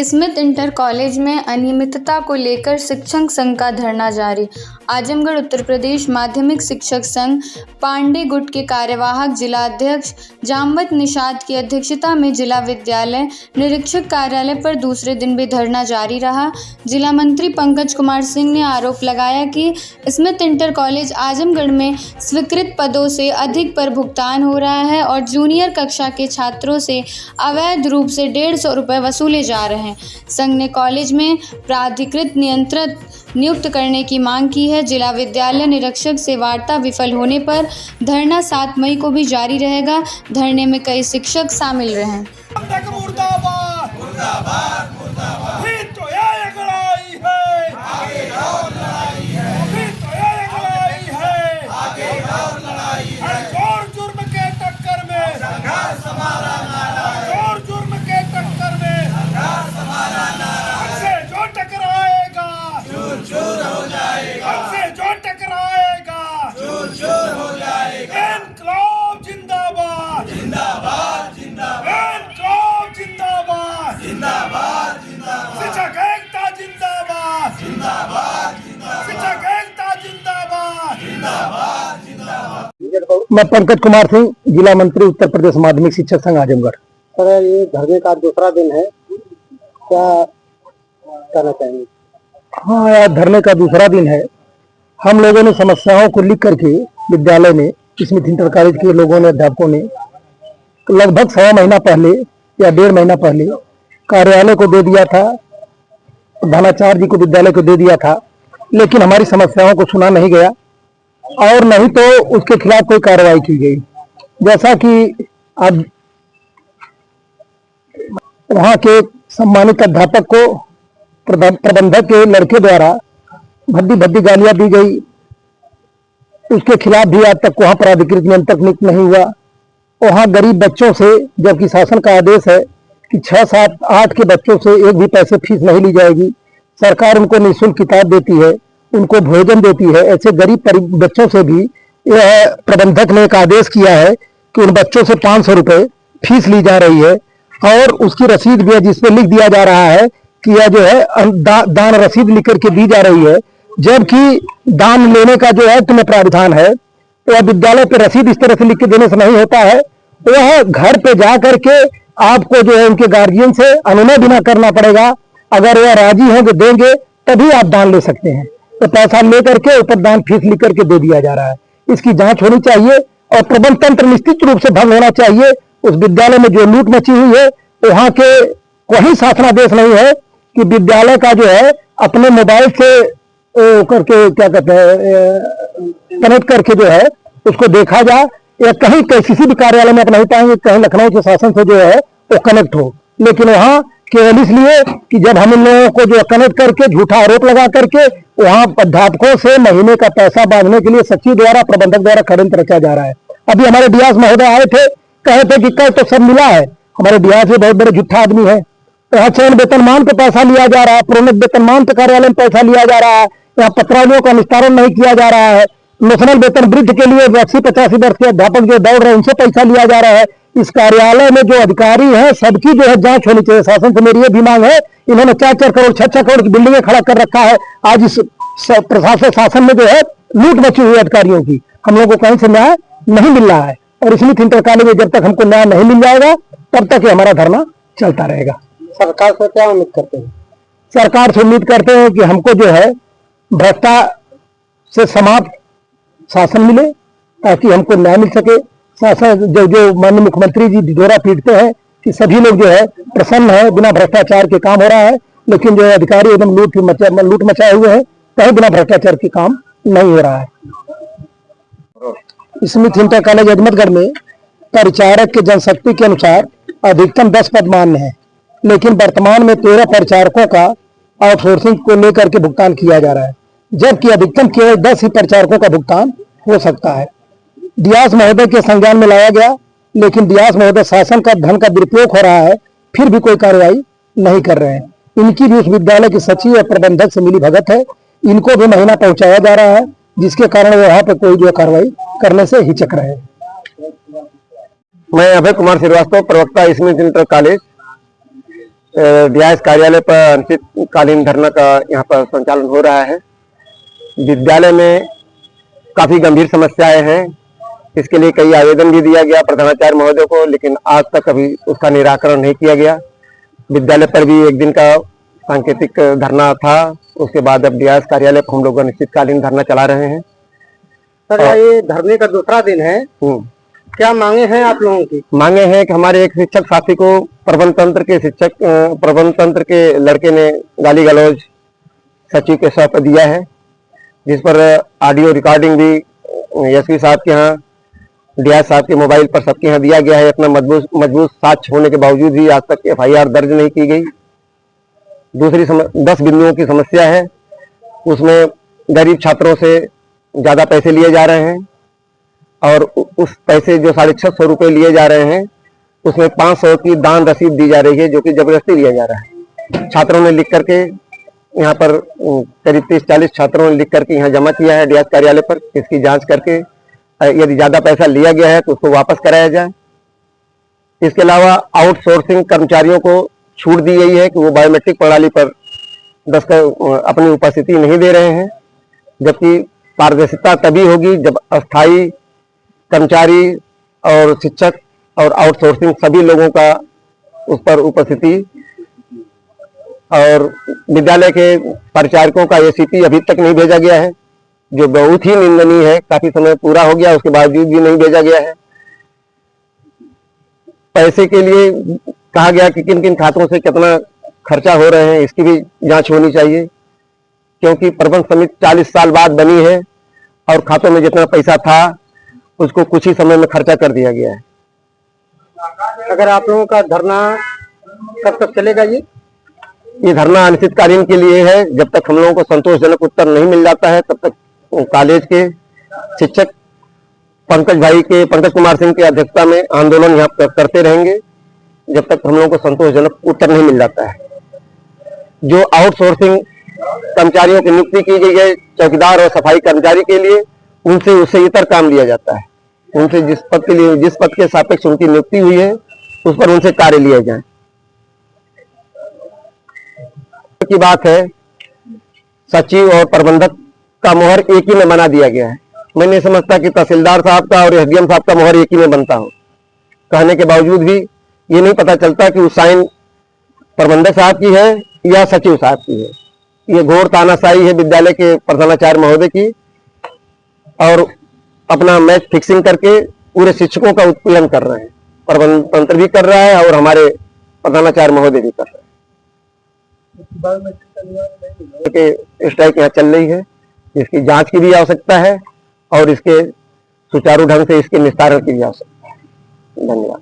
Smith inter college में अनियमितता को लेकर शिक्षक संघ का धरना जारी। आजमगढ़ उत्तर प्रदेश माध्यमिक शिक्षक संघ पांडे गुट के कार्यवाहक जिला अध्यक्ष जामवंत निषाद की अध्यक्षता में जिला विद्यालय निरीक्षक कार्यालय पर दूसरे दिन भी धरना जारी रहा। जिला मंत्री पंकज कुमार सिंह ने आरोप लगाया कि स्मिथ इंटर कॉलेज आजमगढ़ में स्वीकृत पदों से अधिक पर भुगतान हो रहा है और जूनियर कक्षा के छात्रों से अवैध रूप से 150 रुपये वसूले जा रहे हैं। संघ ने कॉलेज में प्राधिकृत नियंत्रक नियुक्त करने की मांग की है। जिला विद्यालय निरीक्षक से वार्ता विफल होने पर धरना 7 मई को भी जारी रहेगा। धरने में कई शिक्षक शामिल रहे। मैं पंकज कुमार सिंह, जिला मंत्री उत्तर प्रदेश माध्यमिक शिक्षक संघ आजमगढ़। सर, ये धरने का दूसरा दिन है, क्या कहना चाहेंगे? हाँ, यार धरने का दूसरा दिन है। हम लोगों ने समस्याओं को लिख करके विद्यालय में स्मिथ इंटर कॉलेज के लोगों ने, अध्यापकों ने लगभग 1.25 महीना पहले या 1.5 महीना पहले कार्यालय को दे दिया था, प्रधानाचार्य जी को विद्यालय को दे दिया था, लेकिन हमारी समस्याओं को सुना नहीं गया और नहीं तो उसके खिलाफ कोई कार्रवाई की गई। जैसा कि अब वहां के सम्मानित अध्यापक को प्रबंधक के लड़के द्वारा भद्दी भद्दी गालियां दी गई, उसके खिलाफ भी आज तक वहां प्राधिकृत नियंत्रक नियुक्त नहीं हुआ। वहां गरीब बच्चों से, जबकि शासन का आदेश है कि 6, 7, 8 के बच्चों से एक भी पैसे फीस नहीं ली जाएगी, सरकार उनको निःशुल्क किताब देती है, उनको भोजन देती है, ऐसे गरीब बच्चों से भी यह प्रबंधक ने एक आदेश किया है कि उन बच्चों से 500 रुपये फीस ली जा रही है और उसकी रसीद भी है जिसमें लिख दिया जा रहा है कि यह जो है दान रसीद लिख करके दी जा रही है, जबकि दान लेने का जो है तुम्हें प्राविधान है। तो विद्यालय पे रसीद इस तरह से लिख के देने से नहीं होता है, वह घर पे जा करके आपको जो है उनके गार्जियन से अनुनय बिना करना पड़ेगा। अगर वह राजी होंगे देंगे तभी आप दान ले सकते हैं। तो पैसा लेकर के ऊपर दान फीस लिख करके दे दिया जा रहा है। इसकी जांच होनी चाहिए और प्रबंध तंत्र निश्चित रूप से भंग होना चाहिए। उस विद्यालय में जो लूट मची हुई है, वहां के कोई शासनादेश नहीं है कि विद्यालय का जो है अपने मोबाइल से करके क्या कहते हैं कनेक्ट करके जो है उसको देखा जाए, या कहीं किसी भी कार्यालय में आप नहीं पाएंगे कहीं लखनऊ के शासन से जो है वो कनेक्ट हो। लेकिन वहां केवल इसलिए कि जब हम इन लोगों को जो कनेक्ट करके झूठा आरोप लगा करके वहां अध्यापकों से महीने का पैसा बांधने के लिए सचिव द्वारा, प्रबंधक द्वारा षड्यंत्र रचा जा रहा है। अभी हमारे डीआस महोदय आए थे, कहे थे कि कल तो सब मिला है। हमारे डीआस भी बहुत बड़े झूठा आदमी है। यहाँ चयन वेतनमान पे पैसा लिया जा रहा है, प्रोन्नत वेतनमान पे कार्यालय में पैसा लिया जा रहा है, यहाँ पत्रावलियों का निस्तारण नहीं किया जा रहा है, नेशनल वेतन वृद्धि के लिए 80-85 वर्ष के अध्यापक जो दौड़ रहे हैं उनसे पैसा लिया जा रहा है। इस कार्यालय में जो अधिकारी हैं सबकी जो है जांच होनी चाहिए। शासन से मेरी ये भी मांग है, इन्होंने 4-4 करोड़ 6-6 करोड़ की बिल्डिंगें खड़ा कर रखा है। आज इस प्रशासन शासन में जो है लूट मची हुई अधिकारियों की, हम लोगों को कहीं से न्याय नहीं मिल रहा है और स्मिथ इंटर कॉलेज में जब तक हमको न्याय नहीं मिल जाएगा तब तक हमारा धरना चलता रहेगा। सरकार से क्या उम्मीद करते हैं? सरकार से उम्मीद करते हैं कि हमको जो है भ्रष्टाचार से समाप्त शासन मिले ताकि हमको न्याय मिल सके। शासन जो माननीय मुख्यमंत्री जी ढिढोरा पीटते हैं कि सभी लोग जो है प्रसन्न है, बिना भ्रष्टाचार के काम हो रहा है, लेकिन जो अधिकारी एकदम लूट मचाए हुए हैं, कहीं बिना भ्रष्टाचार के काम नहीं हो रहा है। स्मिथ इंटर कॉलेज अजमतगढ़ में परिचारक के जनशक्ति के अनुसार अधिकतम 10 पद मान्य है, लेकिन वर्तमान में 13 परिचारकों का आउटसोर्सिंग को लेकर के भुगतान किया जा रहा है, जबकि अधिकतम केवल 10 ही परिचारकों का भुगतान हो सकता है। डीआस महोदय के संज्ञान में लाया गया, लेकिन डीआस महोदय शासन का धन का दुरुपयोग हो रहा है, फिर भी कोई कार्रवाई नहीं कर रहे हैं। इनकी भी उस विद्यालय के सचिव और प्रबंधक से मिली भगत है, इनको भी महीना पहुंचाया जा रहा है, जिसके कारण वो यहाँ पे कोई जो कार्रवाई करने से हिचक रहे हैं। मैं अभय कुमार श्रीवास्तव, प्रवक्ता स्मिथ इंटर कॉलेज। डीआईएस कार्यालय पर अनिश्चितकालीन धरना का यहाँ पर संचालन हो रहा है। विद्यालय में काफी गंभीर समस्याएं हैं। इसके लिए कई आवेदन भी दिया गया प्रधानाचार्य महोदय को, लेकिन आज तक अभी उसका निराकरण नहीं किया गया। विद्यालय पर भी एक दिन का सांकेतिक धरना था, उसके बाद अब डीआईएस कार्यालय पर हम लोग अनिश्चितकालीन धरना चला रहे हैं। सर, ये धरने का दूसरा दिन है, क्या मांगे हैं आप लोगों की? मांगे हैं कि हमारे एक शिक्षक साथी को प्रबंध तंत्र के लड़के ने गाली गलौज सचिव के सौंप दिया है, जिस पर ऑडियो रिकॉर्डिंग भी एसपी साहब के यहाँ, डीआईएस साहब के मोबाइल पर सबके यहाँ दिया गया है। अपना मजबूत साक्ष्य होने के बावजूद भी आज तक एफआईआर दर्ज नहीं की गई। दूसरी 10 बिंदुओं की समस्या है, उसमें गरीब छात्रों से ज्यादा पैसे लिए जा रहे हैं और उस पैसे जो 650 रुपए लिए जा रहे हैं उसमें 500 की दान रसीद दी जा रही है, जो कि जबरदस्ती लिया जा रहा है। छात्रों ने लिख करके यहाँ पर करीब 30-40 छात्रों ने लिख करके यहाँ जमा किया है डीआईएस कार्यालय पर। इसकी जांच करके यदि ज्यादा पैसा लिया गया है तो उसको वापस कराया जाए। इसके अलावा आउटसोर्सिंग कर्मचारियों को छूट दी गई है कि वो बायोमेट्रिक प्रणाली पर अपनी उपस्थिति नहीं दे रहे हैं, जबकि पारदर्शिता तभी होगी जब अस्थायी कर्मचारी और शिक्षक और आउटसोर्सिंग सभी लोगों का उस पर उपस्थिति। और विद्यालय के परिचारकों का एसीपी अभी तक नहीं भेजा गया है, जो बहुत ही निंदनीय है। काफी समय पूरा हो गया, उसके बावजूद भी नहीं भेजा गया है। पैसे के लिए कहा गया कि किन किन खातों से कितना खर्चा हो रहे हैं, इसकी भी जांच होनी चाहिए, क्योंकि प्रबंध समिति 40 साल बाद बनी है और खातों में जितना पैसा था उसको कुछ ही समय में खर्चा कर दिया गया है। अगर आप लोगों का धरना कब तक चलेगा? ये धरना अनिश्चितकालीन के लिए है। जब तक हम लोगों को संतोषजनक उत्तर नहीं मिल जाता है तब तक कॉलेज के शिक्षक पंकज कुमार सिंह की अध्यक्षता में आंदोलन यहाँ करते रहेंगे, जब तक हम लोगों को संतोषजनक उत्तर नहीं मिल जाता है। जो आउटसोर्सिंग कर्मचारियों की नियुक्ति की गई है चौकीदार और सफाई कर्मचारी के लिए, उनसे उससे इतर काम लिया जाता है। उनसे जिस पद के सापेक्ष उनकी नियुक्ति हुई है उस पर उनसे कार्य लिया जाए की बात है। सचिव और प्रबंधक का मोहर एक ही में बना दिया गया है। मैं नहीं समझता कि तहसीलदार साहब का और एसडीएम साहब का मोहर एक ही में बनता हो। कहने के बावजूद भी ये नहीं पता चलता कि उस साइन प्रबंधक साहब की है या सचिव साहब की है। ये घोर तानाशाही है विद्यालय के प्रधानाचार्य महोदय की, और अपना मैच फिक्सिंग करके पूरे शिक्षकों का उत्पीड़न कर रहे हैं। प्रबंध तंत्र भी कर रहा है और हमारे प्रधानाचार्य महोदय भी कर रहे हैं। स्ट्राइक यहाँ चल रही है, इसकी जांच की भी आवश्यकता है और इसके सुचारू ढंग से इसके निस्तारण की भी आवश्यकता है। धन्यवाद।